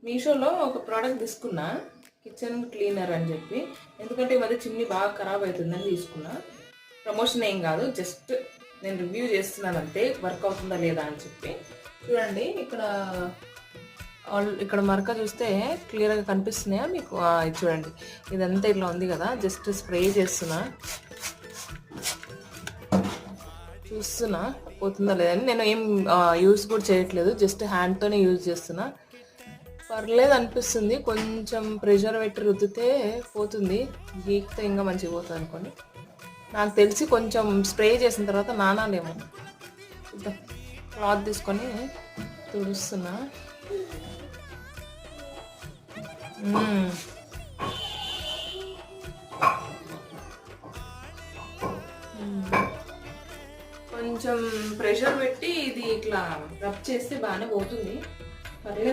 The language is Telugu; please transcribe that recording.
మీషోలో ఒక ప్రోడక్ట్ తీసుకున్నా, కిచెన్ క్లీనర్ అని చెప్పి. ఎందుకంటే ఈ మధ్య చిమ్నీ బాగా ఖరాబ్ అవుతుందని తీసుకున్నా. ప్రమోషన్ ఏం కాదు, జస్ట్ నేను రివ్యూ చేస్తున్నాను అంతే, వర్క్ అవుతుందా లేదా అని చెప్పి. చూడండి ఇక్కడ మరక చూస్తే క్లియర్గా కనిపిస్తున్నాయా మీకు? ఇది చూడండి, ఇదంతా ఇట్లా ఉంది కదా. జస్ట్ స్ప్రే చేస్తున్నా, చూస్తున్నా పోతుందా లేదని. నేను ఏం యూజ్ కూడా చేయట్లేదు, జస్ట్ హ్యాండ్తోనే యూజ్ చేస్తున్నా. పర్లేదు అనిపిస్తుంది. కొంచెం ప్రెషర్ పెట్టి రుద్దితే పోతుంది, గీక్తే ఇంకా మంచిగా పోతుంది అనుకోండి. నాకు తెలిసి కొంచెం స్ప్రే చేసిన తర్వాత నానాలేమో. చూద్దాం. క్లాత్ తీసుకొని తుడుస్తున్నా. కొంచెం ప్రెషర్ పెట్టి ఇది ఇట్లా రబ్ చేస్తే బాగానే పోతుంది, పర్లేదు.